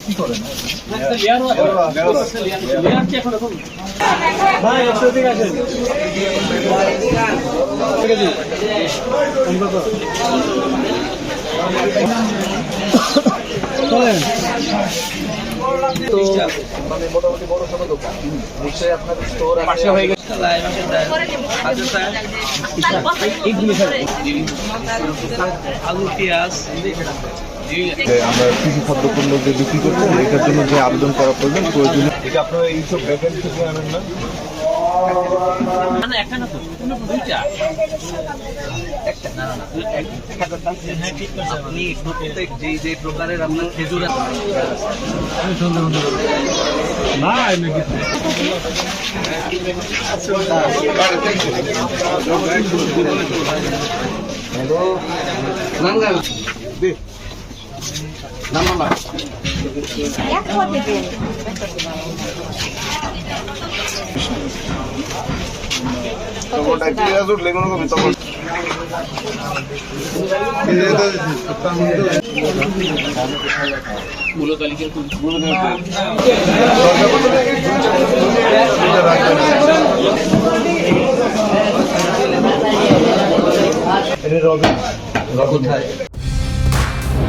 কি করেন? ভাই 100 দিকে আসেন। চলেন তো মানে মোটামুটি বড় সড়ো দোকান নিশ্চয়ই আপনার স্টোর পাশে হয়ে গেছে। আলু পেঁয়াজ আমরা কৃষি খাদ্যপণ্য যে বিক্রি করছেন এটার জন্য যে আবেদন করা প্রয়োজন প্রয়োজনীয় এটা আপনারা এইসব ব্যাকেন্ড থেকে আনেন না? আপনি প্রত্যেক যে প্রকারের আপনার খেজুর আছে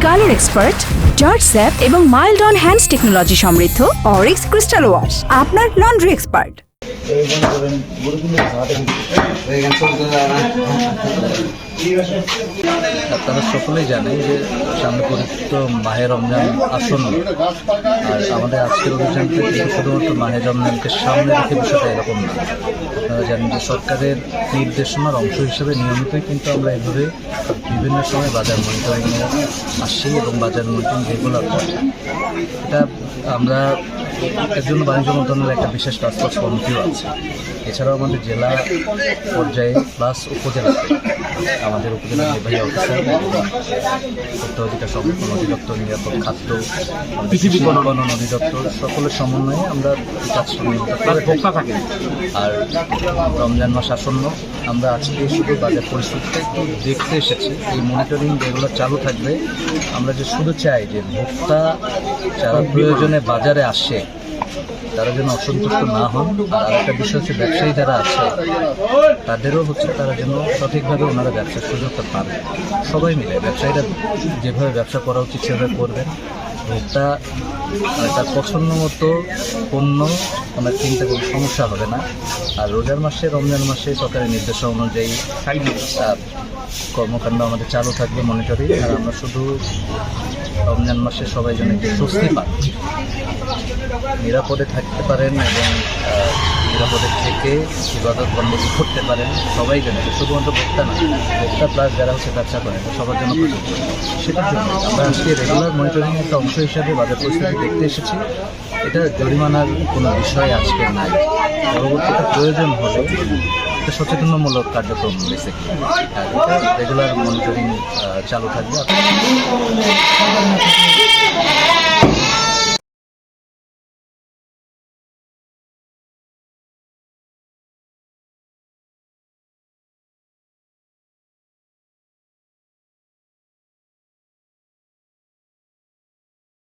কালার এক্সপার্ট, জর্জ স্যাপ এবং মাইল্ড অন হ্যান্ডস টেকনোলজি সমৃদ্ধ অরিক্স ক্রিস্টাল ওয়াশ আপনার লন্ড্রি এক্সপার্ট। আপনারা সকলেই জানেন যে সামনে পবিত্র মাহে রমজান আসন্ন, আর আমাদের আজকের অভিযানটা কিন্তু শুধুমাত্র মাহে রমজানকে সামনে রেখে বিষয়টা এরকম না। আপনারা জানেন যে সরকারের নির্দেশনার অংশ হিসেবে নিয়মিতই কিন্তু আমরা এভাবে বিভিন্ন সময় বাজার মনিটরিংয়ে আসছি এবং বাজার মনিটরিং রেগুলার করি। এটা আমরা এর জন্য বাণিজ্য মন্ত্রণালয়ের একটা বিশেষ টাস্কফোর্স কমিটিও আছে। এছাড়াও আমাদের জেলা পর্যায়ে প্লাস উপজেলাতে আমাদের উপজেলা নির্বাহী অফিসার ভোক্তা অধিকার সংরক্ষণ অধিদপ্তর, নিরাপদ খাদ্য, কৃষি বিপণন অধিদপ্তর সকলের সমন্বয়ে আমরা এই কাজ থাকি। আর রমজান মাস আসন্ন, আমরা আজকে শুধু বাজার পরিস্থিতিটা একটু দেখতে এসেছি। এই মনিটরিং যেগুলো চালু থাকবে, আমরা যে শুধু চাই যে ভোক্তা যারা প্রয়োজনে বাজারে আসে তারা যেন অসন্তুষ্ট না হন। আর একটা বিষয় হচ্ছে ব্যবসায়ী যারা আছে তাদেরও হচ্ছে তারা যেন সঠিকভাবে ওনারা ব্যবসার সুযোগটা পান। সবাই মিলে ব্যবসায়ীরা যেভাবে ব্যবসা করা উচিত সেভাবে করবেন। ভোক্তা তার পছন্দ মতো পণ্য ওনার কিনতে কোনো সমস্যা হবে না। আর রোজার মাসে, রমজান মাসে সরকারের নির্দেশনা অনুযায়ী কর্মকাণ্ড আমাদের চালু থাকবে, মনিটরিং। আর আমরা শুধু রমজান মাসে সবাই যেন একটু স্বস্তি পান, নিরাপদে থাকতে পারেন এবং নিরাপদে থেকে ইবাদত বন্দী করতে পারেন সবাই যেন, শুধুমাত্র ভোক্তা না, ভোক্তা প্লাস যারা হচ্ছে ব্যবসা করেন সবার জন্য প্রযোজ্য। সেটার জন্য আমরা আজকে রেগুলার মনিটরিং একটা অংশ হিসাবে বাজার পরিস্থিতি দেখতে এসেছি। এটা জরিমানার কোনো বিষয় আজকে নাই। পরবর্তীতে প্রয়োজন হলে একটা সচেতনমূলক কার্যক্রম বেসিক্যালি, আর এটা রেগুলার মনিটরিং চালু থাকবে।